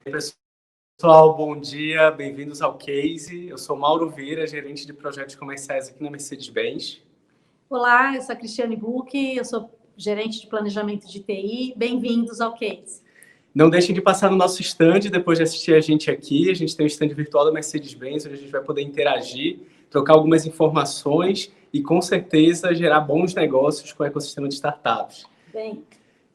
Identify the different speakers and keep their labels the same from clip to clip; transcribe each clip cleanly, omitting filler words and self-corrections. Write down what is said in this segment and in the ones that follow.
Speaker 1: Pessoal, bom dia, bem-vindos ao Case. Eu sou Mauro Vieira, gerente de projetos comerciais aqui na Mercedes-Benz.
Speaker 2: Olá, eu sou a Cristiane Buch, eu sou gerente de planejamento de TI. Bem-vindos ao Case.
Speaker 1: Não deixem de passar no nosso stand depois de assistir a gente aqui. A gente tem um stand virtual da Mercedes-Benz, onde a gente vai poder interagir, trocar algumas informações e, com certeza, gerar bons negócios com o ecossistema de startups.
Speaker 2: Bem.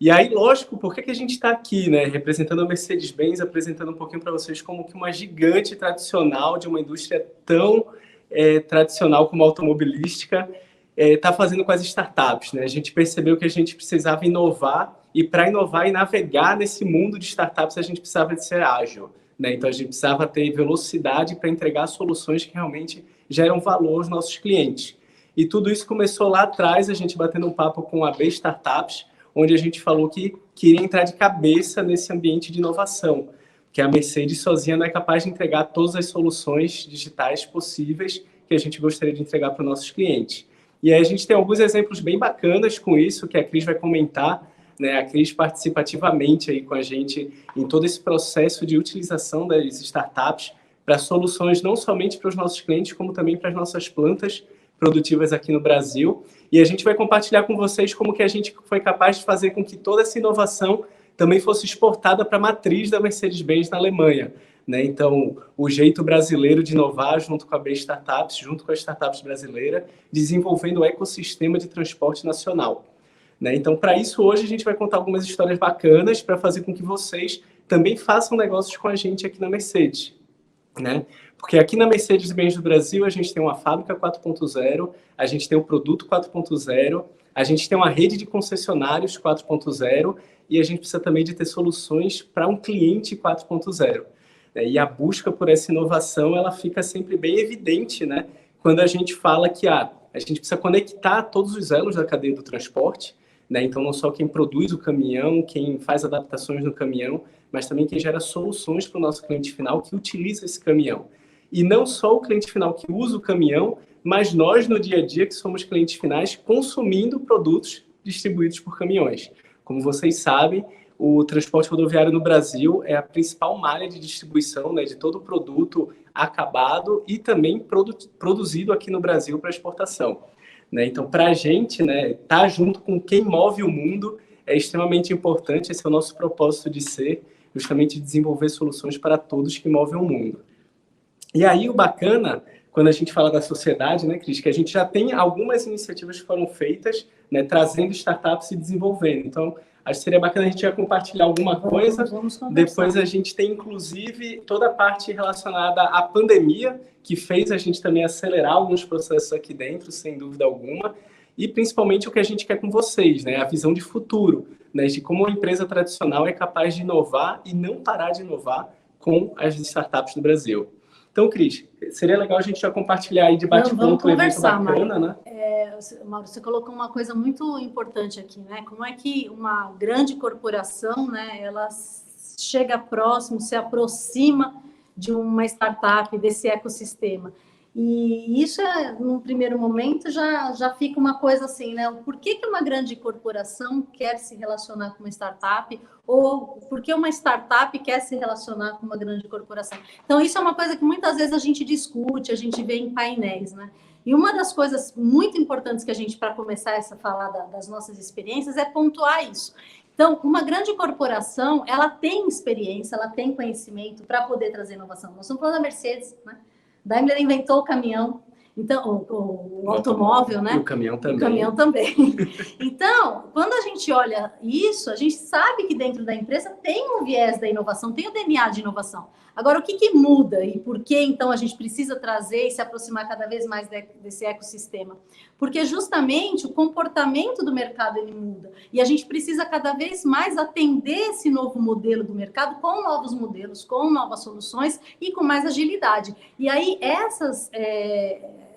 Speaker 1: E aí, lógico, por que a gente está aqui, né? Representando a Mercedes-Benz, apresentando um pouquinho para vocês como que uma gigante tradicional de uma indústria tão tradicional como a automobilística está fazendo com as startups, né? A gente percebeu que a gente precisava inovar e para inovar e navegar nesse mundo de startups a gente precisava de ser ágil, né? Então a gente precisava ter velocidade para entregar soluções que realmente geram valor aos nossos clientes. E tudo isso começou lá atrás, a gente batendo um papo com a B Startups, onde a gente falou que queria entrar de cabeça nesse ambiente de inovação, que a Mercedes sozinha não é capaz de entregar todas as soluções digitais possíveis que a gente gostaria de entregar para os nossos clientes. E aí a gente tem alguns exemplos bem bacanas com isso, que a Cris vai comentar, né? A Cris participa ativamente aí com a gente em todo esse processo de utilização das startups para soluções não somente para os nossos clientes, como também para as nossas plantas produtivas aqui no Brasil. E a gente vai compartilhar com vocês como que a gente foi capaz de fazer com que toda essa inovação também fosse exportada para a matriz da Mercedes-Benz na Alemanha, né? Então, o jeito brasileiro de inovar junto com a B Startups, junto com as startups brasileiras, desenvolvendo o ecossistema de transporte nacional, né? Então, para isso, hoje a gente vai contar algumas histórias bacanas para fazer com que vocês também façam negócios com a gente aqui na Mercedes, né? Porque aqui na Mercedes-Benz do Brasil, a gente tem uma fábrica 4.0, a gente tem o produto 4.0, a gente tem uma rede de concessionários 4.0 e a gente precisa também de ter soluções para um cliente 4.0. E a busca por essa inovação, ela fica sempre bem evidente, né? Quando a gente fala que a gente precisa conectar todos os elos da cadeia do transporte, né? Então, não só quem produz o caminhão, quem faz adaptações no caminhão, mas também quem gera soluções para o nosso cliente final que utiliza esse caminhão. E não só o cliente final que usa o caminhão, mas nós, no dia a dia, que somos clientes finais, consumindo produtos distribuídos por caminhões. Como vocês sabem, o transporte rodoviário no Brasil é a principal malha de distribuição, né, de todo o produto acabado e também produzido aqui no Brasil para exportação, né? Então, para a gente, né, estar junto com quem move o mundo é extremamente importante. Esse é o nosso propósito de ser, justamente desenvolver soluções para todos que movem o mundo. E aí o bacana, quando a gente fala da sociedade, né, Cris, que a gente já tem algumas iniciativas que foram feitas, né, trazendo startups e desenvolvendo. Então, acho que seria bacana a gente já compartilhar alguma coisa. Depois a gente tem, inclusive, toda a parte relacionada à pandemia, que fez a gente também acelerar alguns processos aqui dentro, sem dúvida alguma. E, principalmente, o que a gente quer com vocês, né, a visão de futuro, né, de como uma empresa tradicional é capaz de inovar e não parar de inovar com as startups do Brasil. Então, Cris, seria legal a gente já compartilhar aí de bate-ponto um evento bacana, né?
Speaker 2: Mauro, você colocou uma coisa muito importante aqui, né? Como é que uma grande corporação, né, ela chega próximo, se aproxima de uma startup, desse ecossistema. E isso, num primeiro momento, já fica uma coisa assim, né? Por que uma grande corporação quer se relacionar com uma startup? Ou por que uma startup quer se relacionar com uma grande corporação? Então, isso é uma coisa que muitas vezes a gente discute, a gente vê em painéis, né? E uma das coisas muito importantes que a gente, para começar a falar das nossas experiências, é pontuar isso. Então, uma grande corporação, ela tem experiência, ela tem conhecimento para poder trazer inovação. Nós estamos falando da Mercedes, né? Daimler inventou o caminhão, então o automóvel, né?
Speaker 1: E o caminhão também.
Speaker 2: O caminhão também. Então, quando a gente olha isso, a gente sabe que dentro da empresa tem um viés da inovação, tem o DNA de inovação. Agora, o que muda e por que, então, a gente precisa trazer e se aproximar cada vez mais desse ecossistema? Porque, justamente, o comportamento do mercado, ele muda. E a gente precisa cada vez mais atender esse novo modelo do mercado com novos modelos, com novas soluções e com mais agilidade. E aí, essas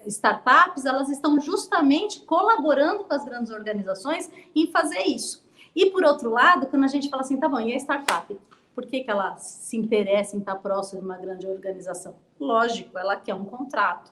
Speaker 2: startups, elas estão justamente colaborando com as grandes organizações em fazer isso. E, por outro lado, quando a gente fala assim, tá bom, e a startup? Por que ela se interessa em estar próxima de uma grande organização? Lógico, ela quer um contrato.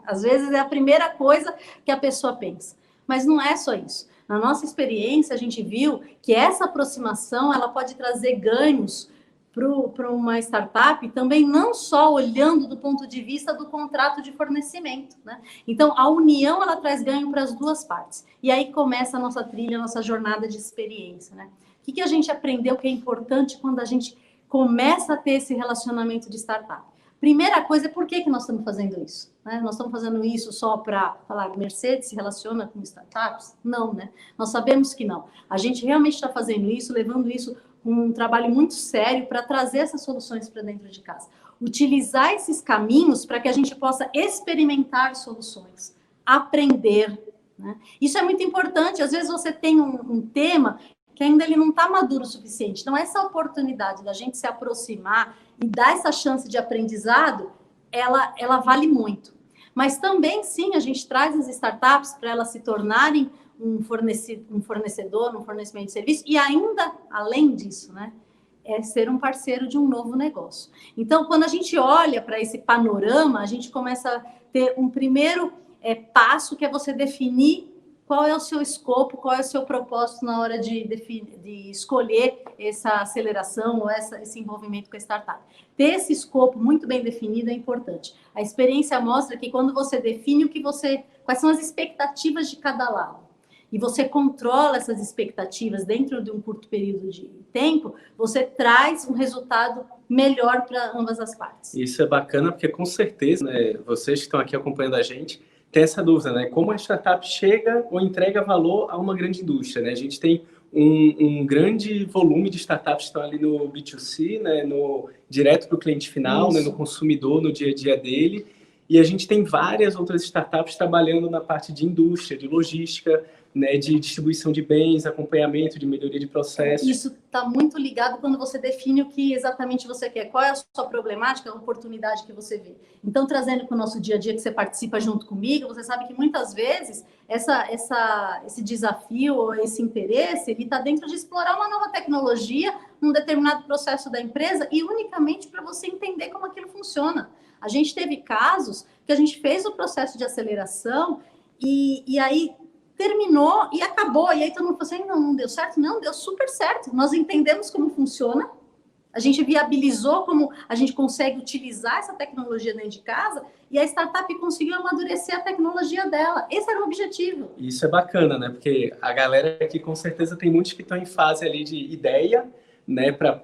Speaker 2: Às vezes é a primeira coisa que a pessoa pensa. Mas não é só isso. Na nossa experiência, a gente viu que essa aproximação ela pode trazer ganhos para uma startup, também não só olhando do ponto de vista do contrato de fornecimento, né? Então, a união, ela traz ganho para as duas partes. E aí começa a nossa trilha, a nossa jornada de experiência, né? O que a gente aprendeu que é importante quando a gente começa a ter esse relacionamento de startup? Primeira coisa é por que nós estamos fazendo isso, né? Nós estamos fazendo isso só para falar Mercedes se relaciona com startups? Não, né? Nós sabemos que não. A gente realmente está fazendo isso, levando isso um trabalho muito sério para trazer essas soluções para dentro de casa. Utilizar esses caminhos para que a gente possa experimentar soluções, aprender, né? Isso é muito importante. Às vezes você tem um tema que ainda ele não está maduro o suficiente. Então, essa oportunidade da gente se aproximar e dar essa chance de aprendizado, ela vale muito. Mas também, sim, a gente traz as startups para elas se tornarem um fornecedor, um fornecimento de serviço, e ainda, além disso, né, é ser um parceiro de um novo negócio. Então, quando a gente olha para esse panorama, a gente começa a ter um primeiro passo, que é você definir qual é o seu escopo, qual é o seu propósito na hora de escolher essa aceleração ou esse envolvimento com a startup. Ter esse escopo muito bem definido é importante. A experiência mostra que quando você define quais são as expectativas de cada lado, e você controla essas expectativas dentro de um curto período de tempo, você traz um resultado melhor para ambas as partes.
Speaker 1: Isso é bacana, porque com certeza, né, vocês que estão aqui acompanhando a gente, tem essa dúvida, né? Como a startup chega ou entrega valor a uma grande indústria, né? A gente tem um grande volume de startups que estão ali no B2C, né? Direto para o cliente final, né? No consumidor, no dia a dia dele. E a gente tem várias outras startups trabalhando na parte de indústria, de logística, né, de distribuição de bens, acompanhamento, de melhoria de processos.
Speaker 2: Isso está muito ligado quando você define o que exatamente você quer. Qual é a sua problemática, a oportunidade que você vê. Então, trazendo para o nosso dia a dia que você participa junto comigo, você sabe que muitas vezes esse desafio ou esse interesse, ele está dentro de explorar uma nova tecnologia num determinado processo da empresa e unicamente para você entender como aquilo funciona. A gente teve casos que a gente fez o processo de aceleração e aí terminou e acabou. E aí todo mundo falou assim, não deu certo? Não, deu super certo. Nós entendemos como funciona, a gente viabilizou como a gente consegue utilizar essa tecnologia dentro de casa e a startup conseguiu amadurecer a tecnologia dela. Esse era o objetivo.
Speaker 1: Isso é bacana, né? Porque a galera aqui com certeza tem muitos que estão em fase ali de ideia, né? Para,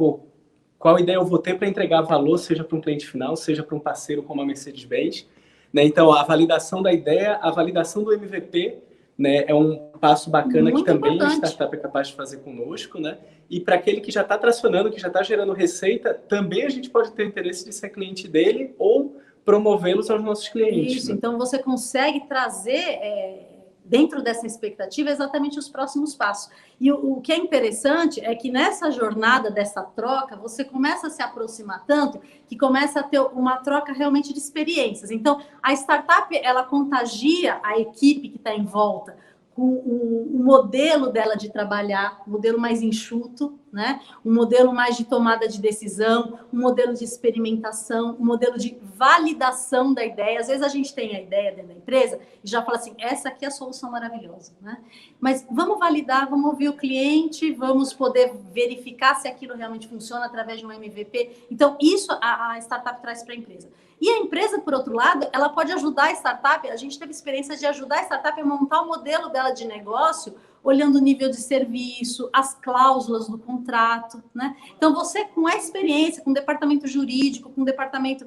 Speaker 1: qual ideia eu vou ter para entregar valor, seja para um cliente final, seja para um parceiro como a Mercedes-Benz, né? Então, a validação da ideia, a validação do MVP, né, é um passo bacana muito que também importante. A startup é capaz de fazer conosco, né? E para aquele que já está tracionando, que já está gerando receita, também a gente pode ter interesse de ser cliente dele ou promovê-los aos nossos clientes.
Speaker 2: Isso,
Speaker 1: né?
Speaker 2: Então você consegue trazer dentro dessa expectativa exatamente os próximos passos. E o que é interessante é que nessa jornada dessa troca, você começa a se aproximar tanto que começa a ter uma troca realmente de experiências. Então, a startup, ela contagia a equipe que está em volta com o modelo dela de trabalhar, um modelo mais enxuto, né? Um modelo mais de tomada de decisão, um modelo de experimentação, um modelo de validação da ideia. Às vezes a gente tem a ideia dentro da empresa e já fala assim, essa aqui é a solução maravilhosa, né? Mas vamos validar, vamos ouvir o cliente, vamos poder verificar se aquilo realmente funciona através de um MVP. Então, isso a startup traz para a empresa. E a empresa, por outro lado, ela pode ajudar a startup, a gente teve experiência de ajudar a startup a montar o modelo dela de negócio, olhando o nível de serviço, as cláusulas do contrato, né? Então, você com a experiência, com o departamento jurídico, com o departamento,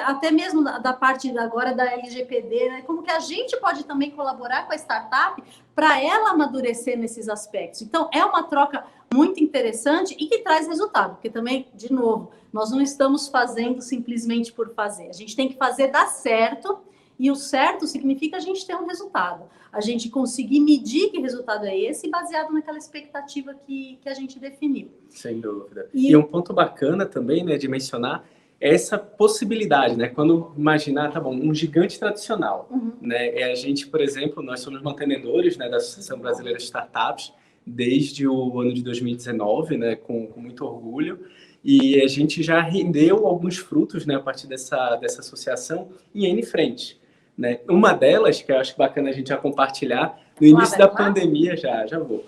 Speaker 2: até mesmo da parte agora da LGPD, né? Como que a gente pode também colaborar com a startup para ela amadurecer nesses aspectos. Então, é uma troca muito interessante e que traz resultado, porque também, de novo, nós não estamos fazendo simplesmente por fazer. A gente tem que fazer dar certo, e o certo significa a gente ter um resultado. A gente conseguir medir que resultado é esse, baseado naquela expectativa que a gente definiu.
Speaker 1: Sem dúvida. E um ponto bacana também, né, de mencionar, é essa possibilidade, né? Quando imaginar, tá bom, um gigante tradicional, né? A gente, por exemplo, nós somos mantenedores, né, da Associação Brasileira de Startups, desde o ano de 2019, né, com muito orgulho, e a gente já rendeu alguns frutos, né, a partir dessa associação em N frente, né? Uma delas, que eu acho bacana a gente já compartilhar, no início da pandemia, já vou.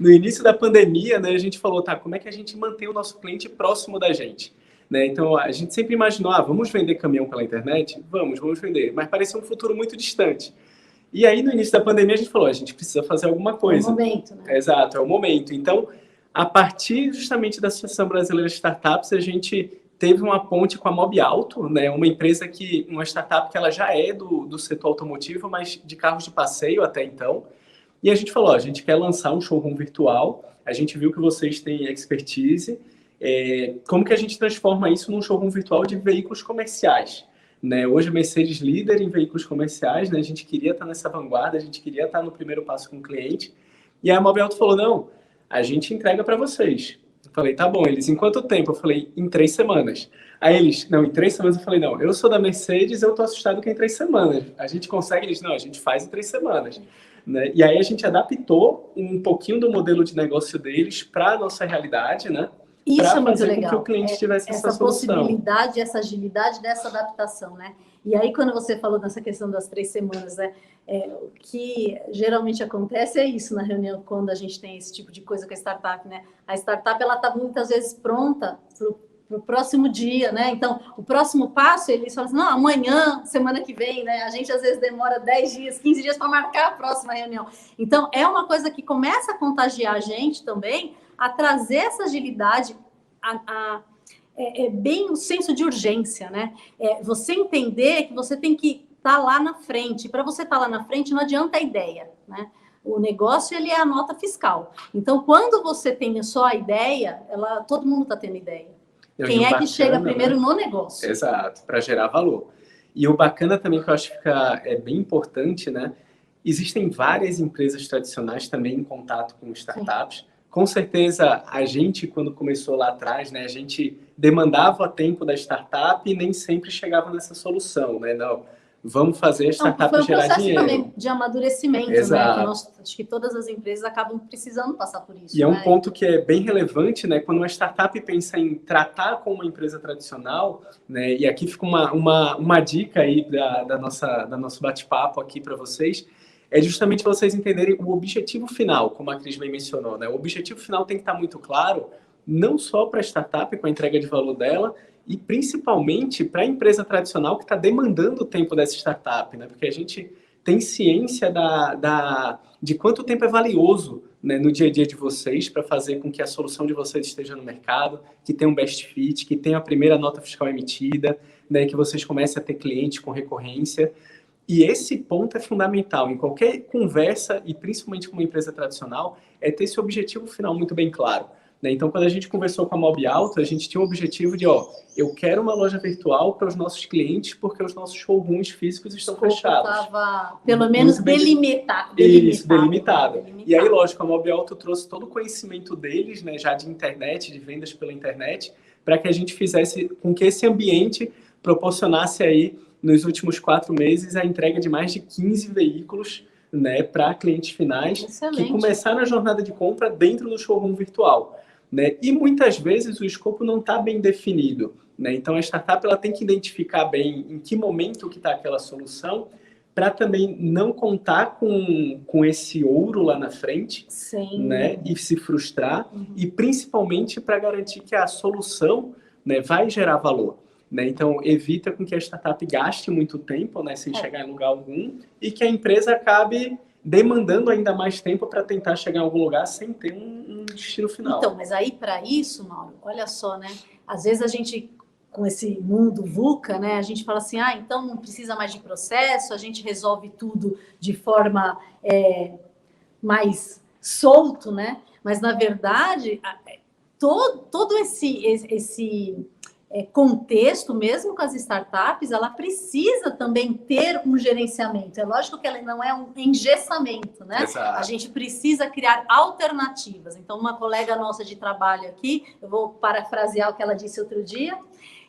Speaker 1: no início da pandemia, né, a gente falou, tá, como é que a gente mantém o nosso cliente próximo da gente? Né? Então, a gente sempre imaginou, vamos vender caminhão pela internet? Vamos vender. Mas parecia um futuro muito distante. E aí, no início da pandemia, a gente falou, a gente precisa fazer alguma coisa.
Speaker 2: É o momento, né?
Speaker 1: Exato, é o momento. Então, a partir justamente da Associação Brasileira de Startups, a gente teve uma ponte com a Mobiauto, né? Uma startup que ela já é do setor automotivo, mas de carros de passeio até então. E a gente falou, a gente quer lançar um showroom virtual, a gente viu que vocês têm expertise, como que a gente transforma isso num showroom virtual de veículos comerciais? Né? Hoje a Mercedes líder em veículos comerciais, né? A gente queria estar nessa vanguarda, a gente queria estar no primeiro passo com o cliente. E aí a Mobiauto falou, não, a gente entrega para vocês. Eu falei, tá bom. Eles, em quanto tempo? Eu falei, em 3 semanas. Aí eles, não, em 3 semanas. Eu falei, não, eu sou da Mercedes, eu tô assustado que é em 3 semanas. A gente consegue? Eles, não, a gente faz em 3 semanas. Né? E aí a gente adaptou um pouquinho do modelo de negócio deles para a nossa realidade, né?
Speaker 2: Isso é muito
Speaker 1: fazer
Speaker 2: legal.
Speaker 1: Com que o cliente tivesse essa solução.
Speaker 2: Possibilidade, essa agilidade dessa adaptação, né? E aí, quando você falou nessa questão das 3 semanas, né? O que geralmente acontece é isso na reunião, quando a gente tem esse tipo de coisa com a startup, né? A startup, ela está muitas vezes pronta para o próximo dia, né? Então, o próximo passo, eles falam assim, não, amanhã, semana que vem, né? A gente, às vezes, demora 10 dias, 15 dias para marcar a próxima reunião. Então, é uma coisa que começa a contagiar a gente também, a trazer essa agilidade, bem o senso de urgência, né? Você entender que você tem que estar lá na frente. Para você estar lá na frente, não adianta a ideia, né? O negócio, ele é a nota fiscal. Então, quando você tem só a ideia, todo mundo está tendo ideia. Quem é que chega primeiro, né? No negócio?
Speaker 1: Exato, para gerar valor. E o bacana também que eu acho que é bem importante, né? Existem várias empresas tradicionais também em contato com startups. Sim. Com certeza, a gente, quando começou lá atrás, né, a gente demandava tempo da startup e nem sempre chegava nessa solução, né? Não, vamos fazer a startup gerar dinheiro. Foi um processo também
Speaker 2: de amadurecimento,
Speaker 1: exato.
Speaker 2: Né? Que acho que todas as empresas acabam precisando passar por isso.
Speaker 1: E é um ponto que é bem relevante, né? Quando uma startup pensa em tratar com uma empresa tradicional, né? E aqui fica uma dica aí da nosso bate-papo aqui para vocês, é justamente vocês entenderem o objetivo final, como a Cris bem mencionou, né? O objetivo final tem que estar muito claro, não só para a startup, com a entrega de valor dela, e principalmente para a empresa tradicional que está demandando o tempo dessa startup, né? Porque a gente tem ciência de quanto tempo é valioso, né, no dia a dia de vocês para fazer com que a solução de vocês esteja no mercado, que tenha um best fit, que tenha a primeira nota fiscal emitida, né, que vocês comecem a ter clientes com recorrência. E esse ponto é fundamental em qualquer conversa, e principalmente com uma empresa tradicional, é ter esse objetivo final muito bem claro. Né? Então, quando a gente conversou com a Mobiauto, a gente tinha o objetivo de, eu quero uma loja virtual para os nossos clientes, porque os nossos showrooms físicos estão fechados.
Speaker 2: Estava, pelo menos, delimitado.
Speaker 1: Isso, delimitado. E aí, lógico, a Mobiauto trouxe todo o conhecimento deles, né, já de internet, de vendas pela internet, para que a gente fizesse com que esse ambiente proporcionasse aí, nos últimos 4 meses, a entrega de mais de 15 veículos, né, para clientes finais. Excelente. Que começaram a jornada de compra dentro do showroom virtual. Né? E muitas vezes o escopo não está bem definido. Né? Então, a startup ela tem que identificar bem em que momento que está aquela solução, para também não contar com esse ouro lá na frente. Sim. Né? E se frustrar. Uhum. E principalmente para garantir que a solução, né, vai gerar valor. Né? Então, evita com que a startup gaste muito tempo, né, sem chegar em lugar algum, e que a empresa acabe demandando ainda mais tempo para tentar chegar em algum lugar sem ter um destino final.
Speaker 2: Então, mas aí para isso, Mauro, olha só, né? Às vezes a gente, com esse mundo VUCA, né, a gente fala assim, então não precisa mais de processo, a gente resolve tudo de forma mais solto, né? Mas, na verdade, todo esse contexto, mesmo com as startups, ela precisa também ter um gerenciamento. É lógico que ela não é um engessamento, né? Exato. A gente precisa criar alternativas. Então, uma colega nossa de trabalho aqui, eu vou parafrasear o que ela disse outro dia,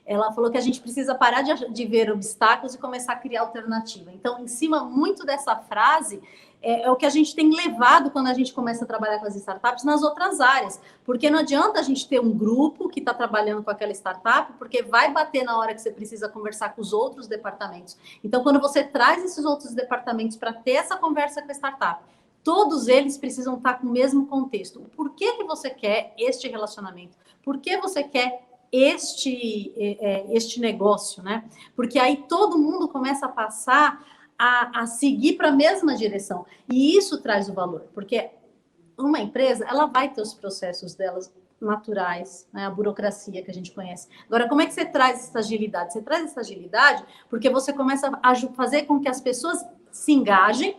Speaker 2: ela falou que a gente precisa parar de ver obstáculos e começar a criar alternativa. Então, em cima muito dessa frase, é o que a gente tem levado quando a gente começa a trabalhar com as startups nas outras áreas. Porque não adianta a gente ter um grupo que está trabalhando com aquela startup, porque vai bater na hora que você precisa conversar com os outros departamentos. Então, quando você traz esses outros departamentos para ter essa conversa com a startup, todos eles precisam estar com o mesmo contexto. Por que você quer este relacionamento? Por que você quer este negócio, né? Porque aí todo mundo começa a passar a seguir para a mesma direção. E isso traz o valor, porque uma empresa, ela vai ter os processos delas naturais, né? A burocracia que a gente conhece. Agora, como é que você traz essa agilidade? Você traz essa agilidade porque você começa a fazer com que as pessoas se engajem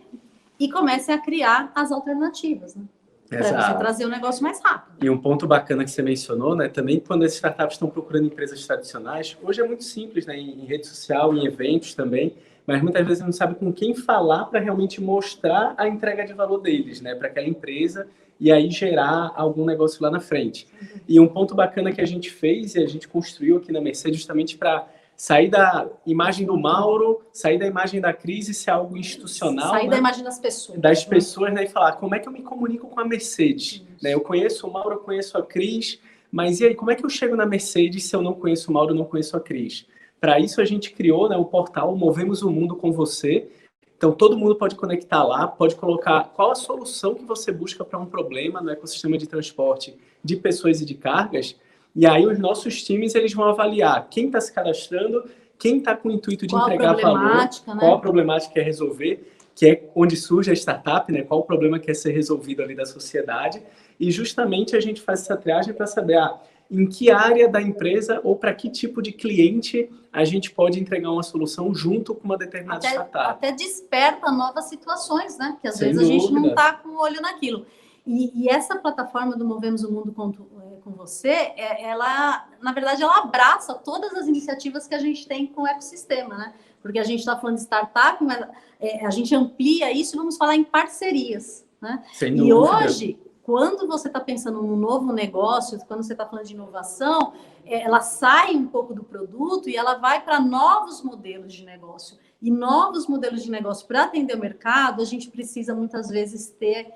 Speaker 2: e comecem a criar as alternativas, né? Para você trazer o negócio mais rápido.
Speaker 1: E um ponto bacana que você mencionou, né? Também quando as startups estão procurando empresas tradicionais, hoje é muito simples, né? Em rede social, em eventos também, mas muitas vezes não sabe com quem falar para realmente mostrar a entrega de valor deles, né? Para aquela empresa e aí gerar algum negócio lá na frente. E um ponto bacana que a gente fez e a gente construiu aqui na Mercedes justamente para sair da imagem do Mauro, sair da imagem da Cris e ser algo institucional.
Speaker 2: Sair,
Speaker 1: né?
Speaker 2: da imagem das pessoas.
Speaker 1: Das pessoas, né? E falar, como é que eu me comunico com a Mercedes? Né? Eu conheço o Mauro, eu conheço a Cris, mas e aí, como é que eu chego na Mercedes se eu não conheço o Mauro, não conheço a Cris? Para isso, a gente criou, né, o portal Movemos o Mundo com Você. Então, todo mundo pode conectar lá, pode colocar qual a solução que você busca para um problema no ecossistema de transporte de pessoas e de cargas. E aí, os nossos times eles vão avaliar quem está se cadastrando, quem está com o intuito de entregar valor,
Speaker 2: né?
Speaker 1: qual a problemática quer resolver, que é onde surge a startup, né? Qual o problema que quer ser resolvido ali da sociedade. E justamente a gente faz essa triagem para saber em que área da empresa ou para que tipo de cliente a gente pode entregar uma solução junto com uma determinada startup.
Speaker 2: Até desperta novas situações, né? Que às vezes a gente não está com o olho naquilo. E essa plataforma do Movemos o Mundo com Você, ela, na verdade, ela abraça todas as iniciativas que a gente tem com o ecossistema, né? Porque a gente está falando de startup, mas a gente amplia isso e vamos falar em parcerias, né?
Speaker 1: Sem dúvida.
Speaker 2: E hoje, quando você está pensando num novo negócio, quando você está falando de inovação, ela sai um pouco do produto e ela vai para novos modelos de negócio. E novos modelos de negócio, para atender o mercado, a gente precisa muitas vezes ter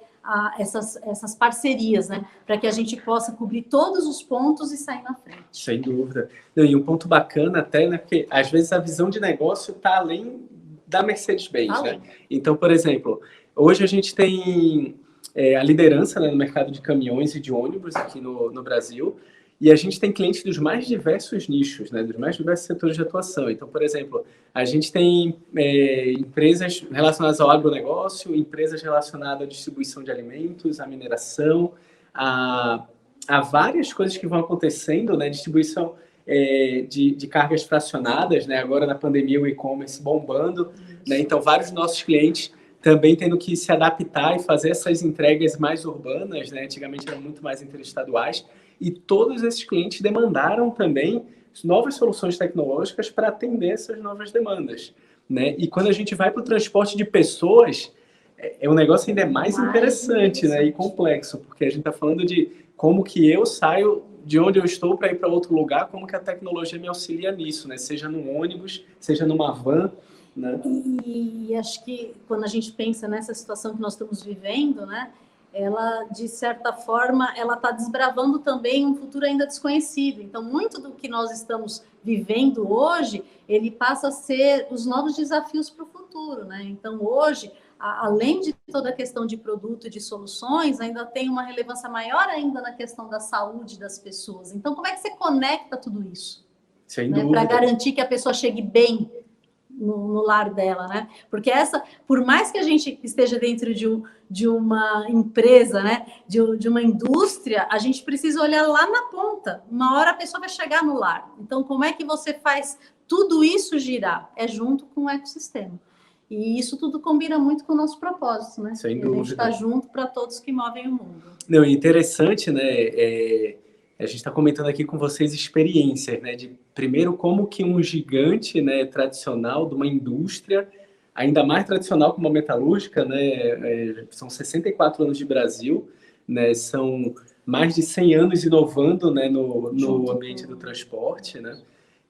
Speaker 2: essas parcerias, né? Para que a gente possa cobrir todos os pontos e sair na frente.
Speaker 1: Sem dúvida. E um ponto bacana até, né? Porque às vezes a visão de negócio está além da Mercedes-Benz, né? Então, por exemplo, hoje a gente tem a liderança, né, no mercado de caminhões e de ônibus aqui no Brasil, e a gente tem clientes dos mais diversos nichos, né, dos mais diversos setores de atuação. Então, por exemplo, a gente tem empresas relacionadas ao agronegócio, empresas relacionadas à distribuição de alimentos, à mineração, a várias coisas que vão acontecendo, né, distribuição de cargas fracionadas, né, agora na pandemia o e-commerce bombando, né, então vários nossos clientes também tendo que se adaptar e fazer essas entregas mais urbanas, né, antigamente eram muito mais interestaduais, e todos esses clientes demandaram também novas soluções tecnológicas para atender essas novas demandas, né? E quando a gente vai para o transporte de pessoas, um negócio ainda mais interessante, né? E complexo, porque a gente está falando de como que eu saio de onde eu estou para ir para outro lugar, como que a tecnologia me auxilia nisso, né? Seja num ônibus, seja numa van, né?
Speaker 2: E acho que quando a gente pensa nessa situação que nós estamos vivendo, né? Ela, de certa forma, ela está desbravando também um futuro ainda desconhecido. Então, muito do que nós estamos vivendo hoje, ele passa a ser os novos desafios para o futuro, né? Então, hoje, além de toda a questão de produto e de soluções, ainda tem uma relevância maior ainda na questão da saúde das pessoas. Então, como é que você conecta tudo isso?
Speaker 1: Sem
Speaker 2: dúvida. Para garantir que a pessoa chegue bem no lar dela, né? Porque por mais que a gente esteja dentro de uma empresa, né? De uma indústria, a gente precisa olhar lá na ponta. Uma hora a pessoa vai chegar no lar. Então, como é que você faz tudo isso girar? É junto com o ecossistema. E isso tudo combina muito com o nosso propósito, né?
Speaker 1: Sem dúvida.
Speaker 2: A gente está junto para todos que movem o mundo.
Speaker 1: Não, interessante, né? A gente está comentando aqui com vocês experiências, né? De primeiro como que um gigante, né, tradicional de uma indústria, ainda mais tradicional como a metalúrgica, né? São 64 anos de Brasil, né? São mais de 100 anos inovando, né, no ambiente do transporte, né?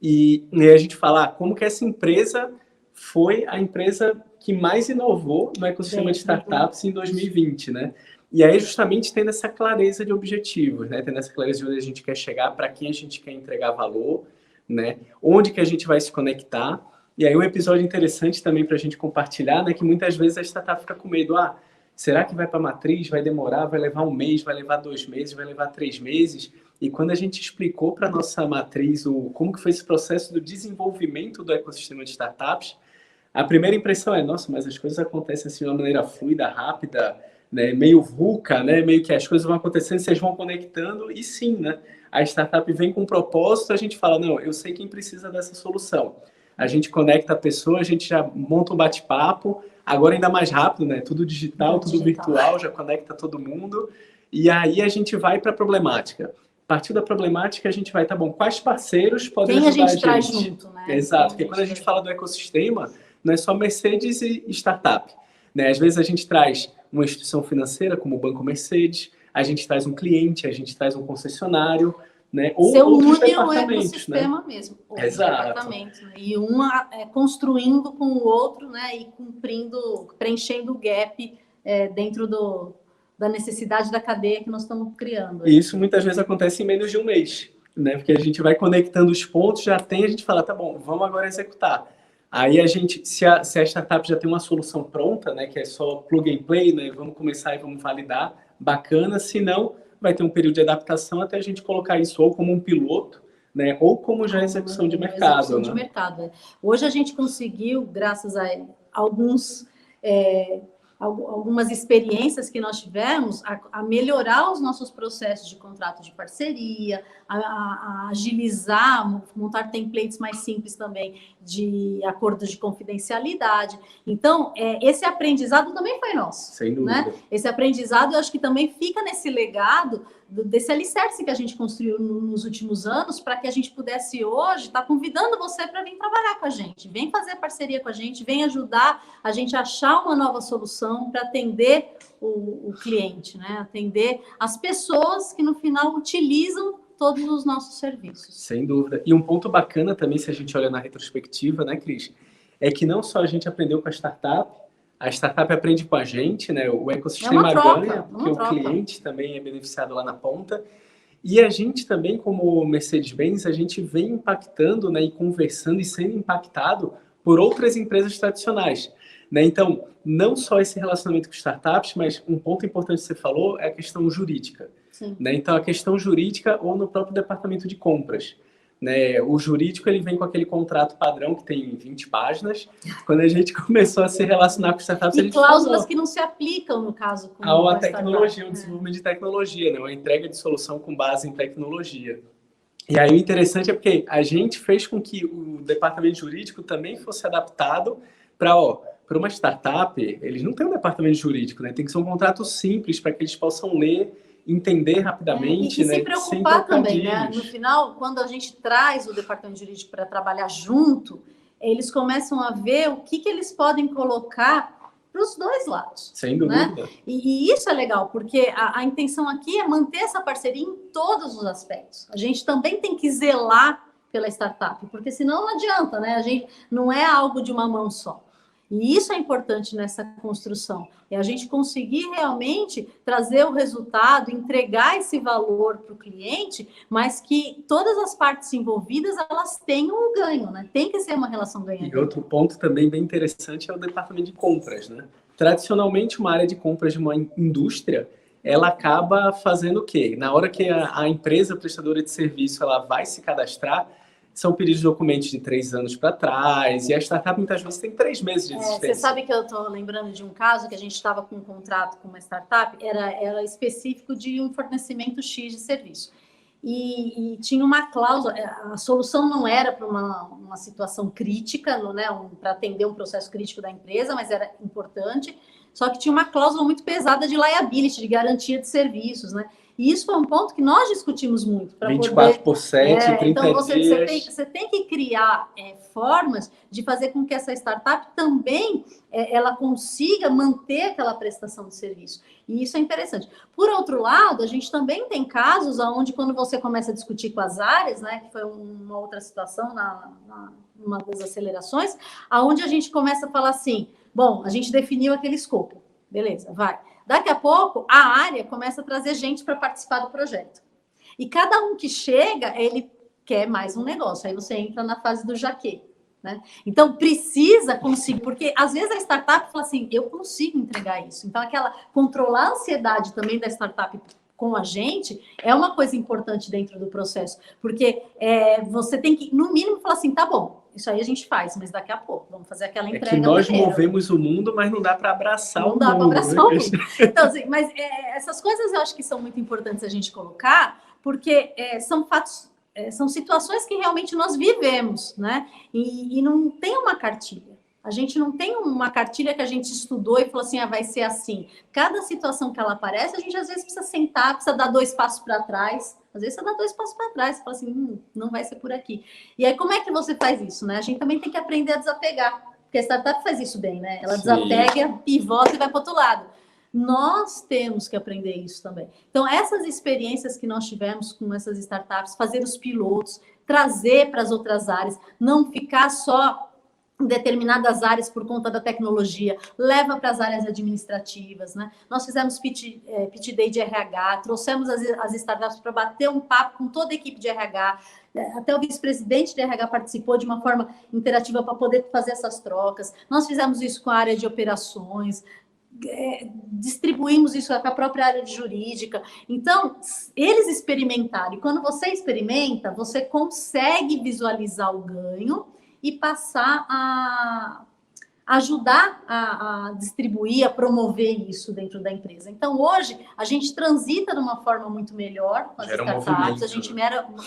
Speaker 1: E a gente fala como que essa empresa foi a empresa que mais inovou no ecossistema de startups em 2020, né? E aí, justamente, tendo essa clareza de objetivos, né? Tendo essa clareza de onde a gente quer chegar, para quem a gente quer entregar valor, né? Onde que a gente vai se conectar. E aí, um episódio interessante também para a gente compartilhar, né? Que muitas vezes a startup fica com medo. Será que vai para a matriz? Vai demorar? Vai levar um mês? Vai levar 2 meses? Vai levar 3 meses? E quando a gente explicou para a nossa matriz como que foi esse processo do desenvolvimento do ecossistema de startups, a primeira impressão é, nossa, mas as coisas acontecem assim de uma maneira fluida, rápida, né, meio VUCA, né, meio que as coisas vão acontecendo, vocês vão conectando, e sim, né, a startup vem com um propósito, a gente fala, não, eu sei quem precisa dessa solução. A gente conecta a pessoa, a gente já monta um bate-papo, agora ainda mais rápido, né, tudo digital, tudo virtual, já conecta todo mundo, e aí a gente vai para a problemática. A partir da problemática, a gente vai, tá bom, quais parceiros podem ajudar a gente?
Speaker 2: Quem a gente traz junto, né?
Speaker 1: Exato, porque quando a gente fala do ecossistema, não é só Mercedes e startup, né? Às vezes a gente traz uma instituição financeira, como o Banco Mercedes, a gente traz um cliente, a gente traz um concessionário, né? Ou outros departamentos,
Speaker 2: o ecossistema, né? Mesmo.
Speaker 1: Exato.
Speaker 2: Né? E construindo com o outro, né? E preenchendo o gap dentro da necessidade da cadeia que nós estamos criando.
Speaker 1: E isso muitas vezes acontece em menos de um mês, né? Porque a gente vai conectando os pontos, a gente fala, tá bom, vamos agora executar. Aí a gente, se a startup já tem uma solução pronta, né, que é só plug and play, né, vamos começar e vamos validar, bacana, se não, vai ter um período de adaptação até a gente colocar isso ou como um piloto, né, ou como já execução de mercado.
Speaker 2: Execução de mercado. Hoje a gente conseguiu, graças a algumas experiências que nós tivemos, a melhorar os nossos processos de contrato de parceria, a agilizar, montar templates mais simples também de acordos de confidencialidade. Então, esse aprendizado também foi nosso.
Speaker 1: Sem dúvida.
Speaker 2: Né? Esse aprendizado, eu acho que também fica nesse legado desse alicerce que a gente construiu nos últimos anos, para que a gente pudesse hoje estar convidando você para vir trabalhar com a gente, vem fazer parceria com a gente, vem ajudar a gente a achar uma nova solução para atender o cliente, né? Atender as pessoas que no final utilizam todos os nossos serviços.
Speaker 1: Sem dúvida. E um ponto bacana também, se a gente olha na retrospectiva, né, Cris, é que não só a gente aprendeu com a startup aprende com a gente, né? O ecossistema ganha, porque o cliente também é beneficiado lá na ponta. E a gente também, como Mercedes-Benz, a gente vem impactando, né, e conversando e sendo impactado por outras empresas tradicionais, né? Então, não só esse relacionamento com startups, mas um ponto importante que você falou é a questão jurídica. Né? Então, a questão jurídica ou no próprio departamento de compras. Né? O jurídico ele vem com aquele contrato padrão que tem 20 páginas. Quando a gente começou a se relacionar com startups,
Speaker 2: e cláusulas que não se aplicam, no caso,
Speaker 1: a tecnologia, o desenvolvimento de tecnologia, né? Uma entrega de solução com base em tecnologia. E aí o interessante é porque a gente fez com que o departamento jurídico também fosse adaptado para uma startup, eles não têm um departamento jurídico, né? Tem que ser um contrato simples para que eles possam ler, entender rapidamente,
Speaker 2: e
Speaker 1: né?
Speaker 2: se preocupar também, né? No final, quando a gente traz o departamento jurídico para trabalhar junto, eles começam a ver o que eles podem colocar para os dois lados.
Speaker 1: Sem dúvida.
Speaker 2: Né? E isso é legal, porque a intenção aqui é manter essa parceria em todos os aspectos. A gente também tem que zelar pela startup, porque senão não adianta, né? A gente não é algo de uma mão só. E isso é importante nessa construção, é a gente conseguir realmente trazer o resultado, entregar esse valor para o cliente, mas que todas as partes envolvidas, elas tenham um ganho, né? Tem que ser uma relação ganha-ganha.
Speaker 1: E outro ponto também bem interessante é o departamento de compras, né? Tradicionalmente, uma área de compras de uma indústria, ela acaba fazendo o quê? Na hora que a empresa prestadora de serviço ela vai se cadastrar, são pedidos de documentos de 3 anos para trás, e a startup muitas vezes tem 3 meses de existência.
Speaker 2: Você sabe que eu estou lembrando de um caso que a gente estava com um contrato com uma startup, era específico de um fornecimento X de serviço. E tinha uma cláusula, a solução não era para uma situação crítica, né, para atender um processo crítico da empresa, mas era importante, só que tinha uma cláusula muito pesada de liability, de garantia de serviços, né? E isso foi um ponto que nós discutimos muito.
Speaker 1: 24/7, 30
Speaker 2: então
Speaker 1: dias.
Speaker 2: Você tem que criar formas de fazer com que essa startup também ela consiga manter aquela prestação de serviço. E isso é interessante. Por outro lado, a gente também tem casos onde, quando você começa a discutir com as áreas, né, que foi uma outra situação numa das acelerações, onde a gente começa a falar assim, bom, a gente definiu aquele escopo, beleza, vai. Daqui a pouco, a área começa a trazer gente para participar do projeto. E cada um que chega, ele quer mais um negócio. Aí você entra na fase do jaquê. né? Então, precisa conseguir, porque às vezes a startup fala assim, eu consigo entregar isso. Então, controlar a ansiedade também da startup com a gente é uma coisa importante dentro do processo, porque você tem que, no mínimo, falar assim, tá bom, isso aí a gente faz, mas daqui a pouco, vamos fazer aquela entrega
Speaker 1: que nós
Speaker 2: primeiro.
Speaker 1: Movemos o mundo, mas não dá para abraçar o mundo.
Speaker 2: Não dá para abraçar o mundo. Então, assim, mas essas coisas eu acho que são muito importantes a gente colocar, porque são fatos, são situações que realmente nós vivemos, né? E não tem uma cartilha. A gente não tem uma cartilha que a gente estudou e falou assim, vai ser assim. Cada situação que ela aparece, a gente às vezes precisa sentar, precisa dar 2 passos para trás. Às vezes você dá 2 passos para trás, você fala assim, não vai ser por aqui. E aí, como é que você faz isso, né? A gente também tem que aprender a desapegar. Porque a startup faz isso bem, né? Ela desapega, pivota e vai para o outro lado. Nós temos que aprender isso também. Então, essas experiências que nós tivemos com essas startups, fazer os pilotos, trazer para as outras áreas, não ficar só em determinadas áreas por conta da tecnologia, leva para as áreas administrativas, né? Nós fizemos pitch day de RH, trouxemos as startups para bater um papo com toda a equipe de RH, até o vice-presidente de RH participou de uma forma interativa para poder fazer essas trocas. Nós fizemos isso com a área de operações, distribuímos isso com a própria área de jurídica. Então, eles experimentaram. E quando você experimenta, você consegue visualizar o ganho e passar a ajudar a distribuir, a promover isso dentro da empresa. Então, hoje, a gente transita de uma forma muito melhor com as startups, a gente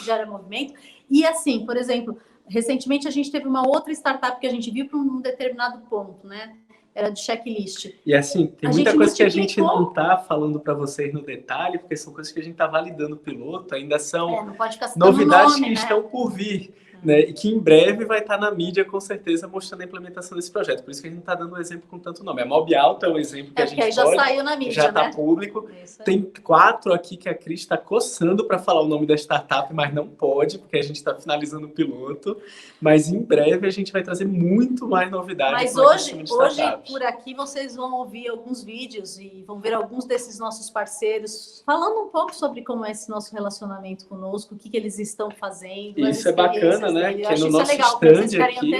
Speaker 2: gera movimento. E assim, por exemplo, recentemente a gente teve uma outra startup que a gente viu para um determinado ponto, né? Era de checklist.
Speaker 1: E assim, tem muita coisa que a gente não está falando para vocês no detalhe, porque são coisas que a gente está validando o piloto, ainda são novidades que estão por vir. Né? E que em breve vai estar na mídia, com certeza, mostrando a implementação desse projeto. Por isso que a gente não está dando um exemplo com tanto nome. A Mob Alta é um exemplo que a gente pode...
Speaker 2: já saiu na mídia,
Speaker 1: já está público. Tem 4 aqui que a Cris está coçando para falar o nome da startup, mas não pode, porque a gente está finalizando o piloto. Mas em breve a gente vai trazer muito mais novidades.
Speaker 2: Mas hoje, por aqui, vocês vão ouvir alguns vídeos e vão ver alguns desses nossos parceiros falando um pouco sobre como é esse nosso relacionamento conosco, o que eles estão fazendo.
Speaker 1: Isso é bacana, né?
Speaker 2: Que no nosso stand aqui,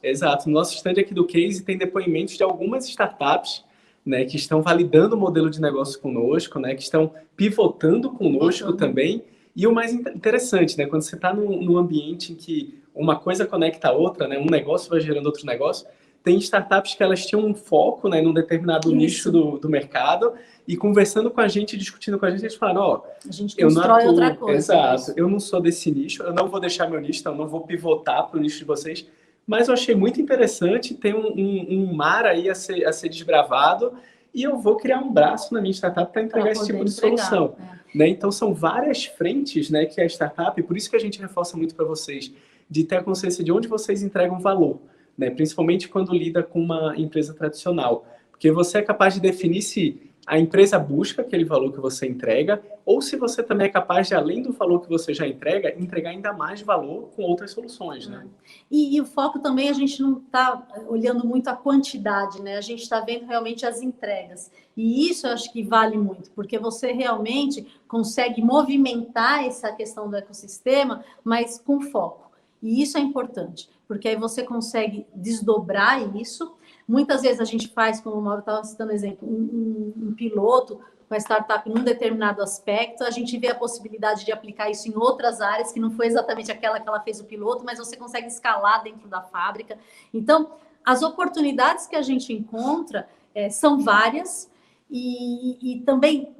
Speaker 1: exato, no nosso stand aqui do Case tem depoimentos de algumas startups, né, que estão validando o modelo de negócio conosco, né, que estão pivotando conosco também. E o mais interessante, né, quando você está num ambiente em que uma coisa conecta a outra, né, um negócio vai gerando outro negócio, tem startups que elas tinham um foco, né, num determinado nicho do mercado, e conversando com a gente, discutindo com a gente, eles falaram,
Speaker 2: a gente constrói outra coisa.
Speaker 1: Exato, eu não sou desse nicho, eu não vou deixar meu nicho, eu não vou pivotar para o nicho de vocês, mas eu achei muito interessante, tem um mar aí a ser desbravado, e eu vou criar um braço na minha startup para entregar esse tipo de solução. Né? Então, são várias frentes, né, que a startup, por isso que a gente reforça muito para vocês, de ter a consciência de onde vocês entregam valor. Né? Principalmente quando lida com uma empresa tradicional. Porque você é capaz de definir se a empresa busca aquele valor que você entrega, ou se você também é capaz de, além do valor que você já entrega, entregar ainda mais valor com outras soluções. Né?
Speaker 2: E o foco também, a gente não está olhando muito a quantidade, né? A gente está vendo realmente as entregas. E isso eu acho que vale muito, porque você realmente consegue movimentar essa questão do ecossistema, mas com foco. E isso é importante, porque aí você consegue desdobrar isso. Muitas vezes a gente faz, como o Mauro estava citando exemplo, um piloto com a startup num determinado aspecto, a gente vê a possibilidade de aplicar isso em outras áreas, que não foi exatamente aquela que ela fez o piloto, mas você consegue escalar dentro da fábrica. Então, as oportunidades que a gente encontra são várias e também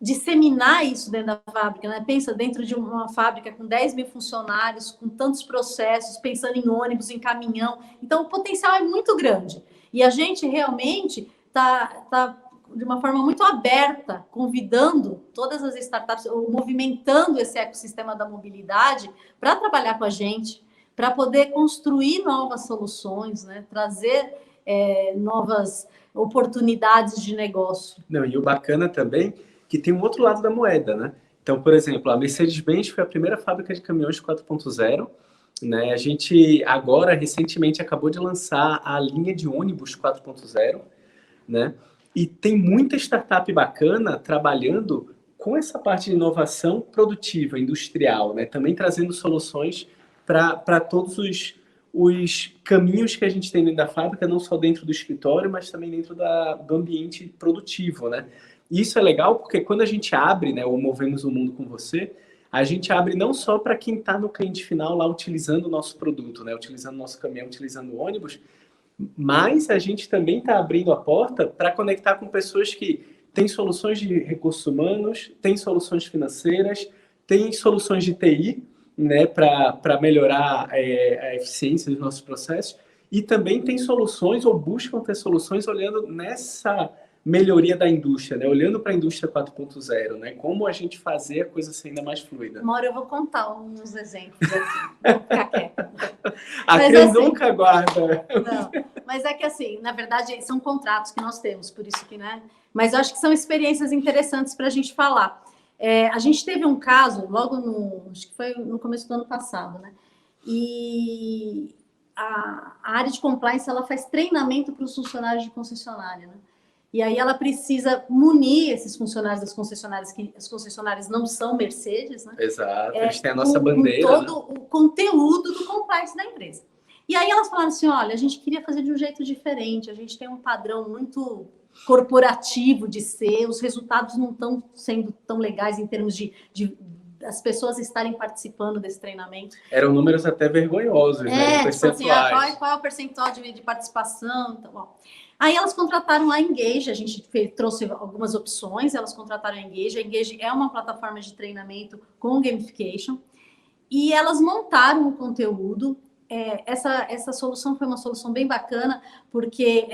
Speaker 2: disseminar isso dentro da fábrica, né? Pensa dentro de uma fábrica com 10 mil funcionários, com tantos processos, pensando em ônibus, em caminhão. Então, o potencial é muito grande. E a gente realmente está de uma forma muito aberta, convidando todas as startups, ou movimentando esse ecossistema da mobilidade para trabalhar com a gente, para poder construir novas soluções, né? Trazer novas oportunidades de negócio.
Speaker 1: Não, e o bacana também que tem um outro lado da moeda, né? Então, por exemplo, a Mercedes-Benz foi a primeira fábrica de caminhões 4.0, né? A gente agora, recentemente, acabou de lançar a linha de ônibus 4.0, né? E tem muita startup bacana trabalhando com essa parte de inovação produtiva, industrial, né? Também trazendo soluções para todos os caminhos que a gente tem dentro da fábrica, não só dentro do escritório, mas também dentro do ambiente produtivo, né? E isso é legal porque quando a gente abre, né, ou Movemos o Mundo com Você, a gente abre não só para quem está no cliente final lá utilizando o nosso produto, né, utilizando o nosso caminhão, utilizando o ônibus, mas a gente também está abrindo a porta para conectar com pessoas que têm soluções de recursos humanos, têm soluções financeiras, têm soluções de TI, né, para melhorar a eficiência dos nossos processos, e também tem soluções ou buscam ter soluções olhando nessa melhoria da indústria, né, olhando para a indústria 4.0, né, como a gente fazer a coisa ser ainda mais fluida.
Speaker 2: Uma hora eu vou contar uns exemplos aqui, vou ficar quieta.
Speaker 1: A
Speaker 2: Mas,
Speaker 1: Cris
Speaker 2: assim,
Speaker 1: nunca guarda.
Speaker 2: Não, mas é que assim, na verdade, são contratos que nós temos, por isso que, né? Mas eu acho que são experiências interessantes para a gente falar. A gente teve um caso logo acho que foi no começo do ano passado, né? E a área de compliance ela faz treinamento para os funcionários de concessionária, né? E aí ela precisa munir esses funcionários das concessionárias, que as concessionárias não são Mercedes, né?
Speaker 1: Exato, a gente tem a nossa bandeira.
Speaker 2: Com todo,
Speaker 1: né,
Speaker 2: o conteúdo do compliance da empresa. E aí elas falaram assim, olha, a gente queria fazer de um jeito diferente, a gente tem um padrão muito corporativo de ser, os resultados não estão sendo tão legais em termos de as pessoas estarem participando desse treinamento.
Speaker 1: Eram números até vergonhosos, né?
Speaker 2: Tipo assim, qual é o percentual de participação? Então, bom. Aí elas contrataram a Engage, a gente trouxe algumas opções, elas contrataram a Engage é uma plataforma de treinamento com gamification, e elas montaram o conteúdo. Essa solução foi uma solução bem bacana, porque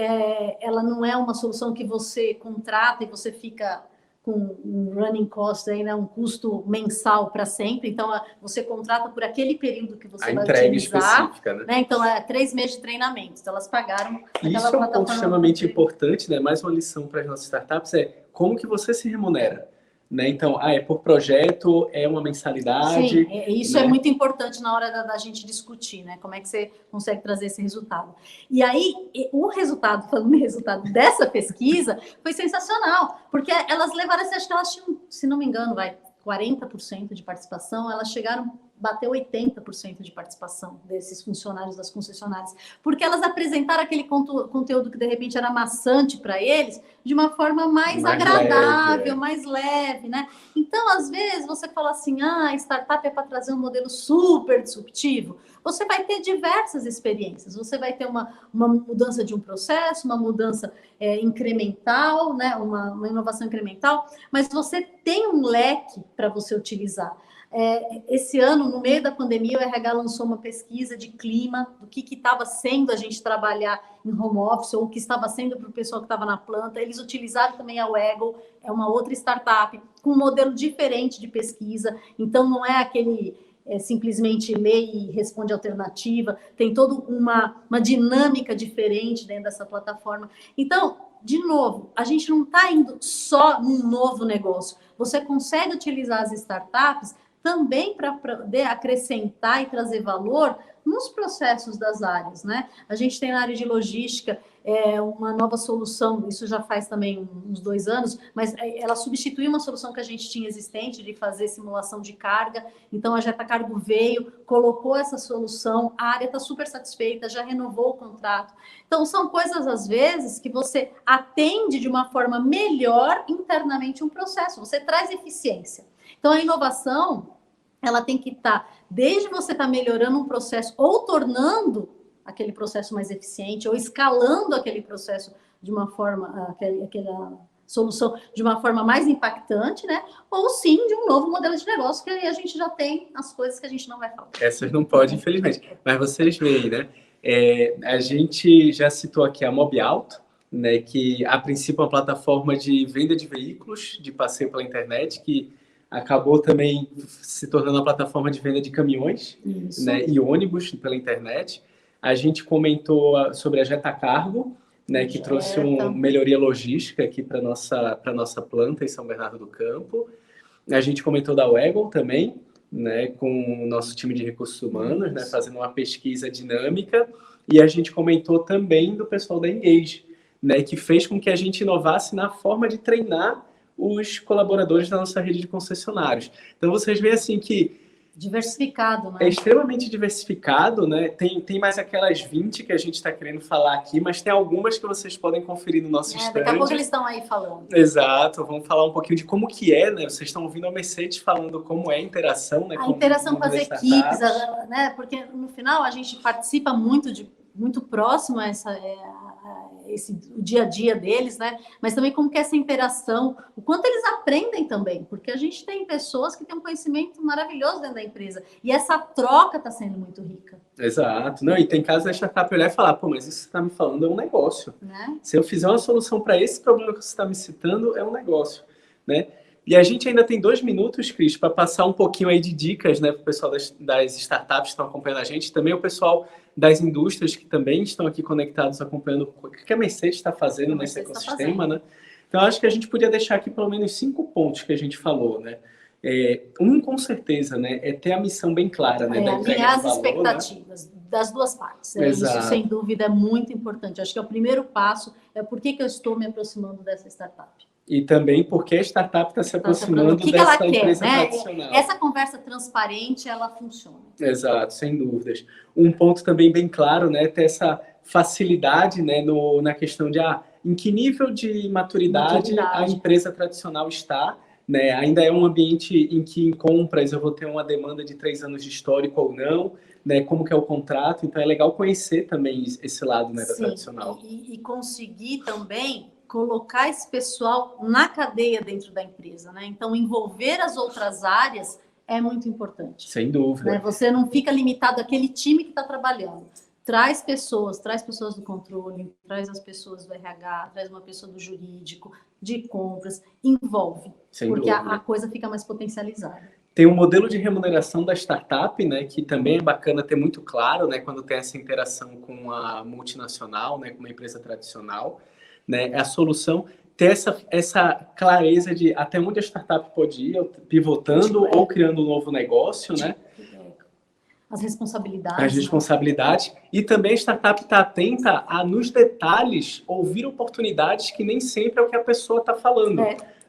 Speaker 2: ela não é uma solução que você contrata e você fica com um running cost, aí, né, um custo mensal para sempre. Então, você contrata por aquele período que você vai
Speaker 1: entrega
Speaker 2: utilizar.
Speaker 1: Específica, né?
Speaker 2: Então, 3 meses de treinamento. Então, elas pagaram.
Speaker 1: Isso é um ponto extremamente importante, né? Mais uma lição para as nossas startups é como que você se remunera. Né? Então, é por projeto, é uma mensalidade.
Speaker 2: Sim, isso
Speaker 1: né?
Speaker 2: é muito importante na hora da gente discutir, né? Como é que você consegue trazer esse resultado. E aí, o resultado, falando em resultado dessa pesquisa, foi sensacional, porque elas levaram, acho que elas tinham, se não me engano, 40% de participação, elas chegaram bater 80% de participação desses funcionários das concessionárias, porque elas apresentaram aquele conteúdo que de repente era maçante para eles de uma forma mais agradável, leve, mais leve, né? Então, às vezes, você fala assim, startup é para trazer um modelo super disruptivo. Você vai ter diversas experiências, você vai ter uma mudança de um processo, uma mudança incremental, né? uma inovação incremental, mas você tem um leque para você utilizar. Esse ano, no meio da pandemia, o RH lançou uma pesquisa de clima, do que estava sendo a gente trabalhar em home office, ou o que estava sendo para o pessoal que estava na planta. Eles utilizaram também a Waggle, é uma outra startup, com um modelo diferente de pesquisa. Então, não é aquele simplesmente lê e responde alternativa, tem toda uma dinâmica diferente dentro dessa plataforma. Então, de novo, a gente não está indo só num novo negócio. Você consegue utilizar as startups também para poder acrescentar e trazer valor nos processos das áreas, né? A gente tem na área de logística uma nova solução, isso já faz também uns 2 anos, mas ela substituiu uma solução que a gente tinha existente de fazer simulação de carga. Então, a Jeta Cargo veio, colocou essa solução, a área está super satisfeita, já renovou o contrato. Então, são coisas, às vezes, que você atende de uma forma melhor internamente um processo, você traz eficiência. Então, a inovação, ela tem que estar, desde você estar melhorando um processo ou tornando aquele processo mais eficiente ou escalando aquele processo de uma forma, aquela solução de uma forma mais impactante, né? Ou sim de um novo modelo de negócio, que aí a gente já tem as coisas que a gente não vai falar.
Speaker 1: Essas não pode, infelizmente. Mas vocês veem, né? A gente já citou aqui a Mobiauto, né? Que a princípio é uma plataforma de venda de veículos, de passeio pela internet, que acabou também se tornando uma plataforma de venda de caminhões, né, e ônibus pela internet. A gente comentou sobre a Jeta Cargo, né, que trouxe uma melhoria logística aqui para nossa planta em São Bernardo do Campo. A gente comentou da Waggle também, né, com o nosso time de recursos humanos, né, fazendo uma pesquisa dinâmica. E a gente comentou também do pessoal da Engage, né, que fez com que a gente inovasse na forma de treinar os colaboradores da nossa rede de concessionários. Então, vocês veem assim que
Speaker 2: Diversificado, né?
Speaker 1: É extremamente diversificado, né? Tem mais aquelas 20 que a gente está querendo falar aqui, mas tem algumas que vocês podem conferir no nosso stand.
Speaker 2: Daqui a pouco eles estão aí falando.
Speaker 1: Exato, vamos falar um pouquinho de como que é, né? Vocês estão ouvindo a Mercedes falando como é a interação, né?
Speaker 2: A interação com as equipes, né? Porque no final a gente participa muito próximo a o dia a dia deles, né? Mas também como que é essa interação, o quanto eles aprendem também, porque a gente tem pessoas que têm um conhecimento maravilhoso dentro da empresa e essa troca está sendo muito rica.
Speaker 1: Exato. Não, e tem casos da startup olhar e falar, pô, mas isso que você está me falando é um negócio.
Speaker 2: Né?
Speaker 1: Se eu fizer uma solução para esse problema que você está me citando, é um negócio, né? E a gente ainda tem 2 minutos, Cris, para passar um pouquinho aí de dicas, né, para o pessoal das startups que estão acompanhando a gente, também o pessoal das indústrias que também estão aqui conectados, acompanhando o que a Mercedes está fazendo nesse ecossistema, né? Então, acho que a gente podia deixar aqui pelo menos 5 pontos que a gente falou, né? Com certeza, né, é ter a missão bem clara, né?
Speaker 2: Alinhar as expectativas, né? Das duas partes. Isso, sem dúvida, é muito importante. Acho que é o primeiro passo, por que eu estou me aproximando dessa startup.
Speaker 1: E também porque a startup está se aproximando dessa empresa tradicional.
Speaker 2: Essa conversa transparente, ela funciona.
Speaker 1: Exato, sem dúvidas. Um ponto também bem claro, né, ter essa facilidade, né, na questão de em que nível de maturidade a empresa tradicional está, né? Ainda é um ambiente em que em compras eu vou ter uma demanda de 3 anos de histórico ou não, né? Como que é o contrato, então é legal conhecer também esse lado, né, da tradicional.
Speaker 2: E conseguir também colocar esse pessoal na cadeia dentro da empresa, né? Então, envolver as outras áreas é muito importante.
Speaker 1: Sem dúvida.
Speaker 2: Né? Você não fica limitado àquele time que está trabalhando. Traz pessoas do controle, traz as pessoas do RH, traz uma pessoa do jurídico, de compras, envolve. Sem porque a coisa fica mais potencializada.
Speaker 1: Tem um modelo de remuneração da startup, né, que também é bacana ter muito claro, né, quando tem essa interação com a multinacional, né, com uma empresa tradicional. Né, a solução ter essa clareza de até onde a startup pode ir, pivotando ou criando um novo negócio, né?
Speaker 2: As responsabilidades.
Speaker 1: As responsabilidades. Né? E também a startup está atenta nos detalhes, ouvir oportunidades que nem sempre é o que a pessoa está falando.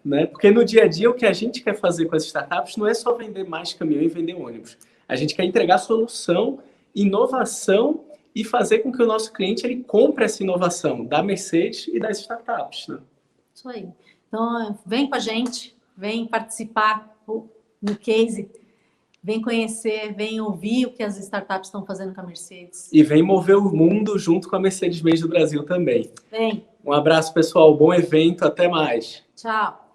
Speaker 1: Né? Porque no dia a dia o que a gente quer fazer com as startups não é só vender mais caminhão e vender ônibus. A gente quer entregar solução, inovação e fazer com que o nosso cliente ele compre essa inovação da Mercedes e das startups. Né?
Speaker 2: Isso aí. Então, vem com a gente, vem participar no case, vem conhecer, vem ouvir o que as startups estão fazendo com a Mercedes.
Speaker 1: E vem mover o mundo junto com a Mercedes-Benz do Brasil também.
Speaker 2: Vem.
Speaker 1: Um abraço, pessoal. Bom evento. Até mais.
Speaker 2: Tchau.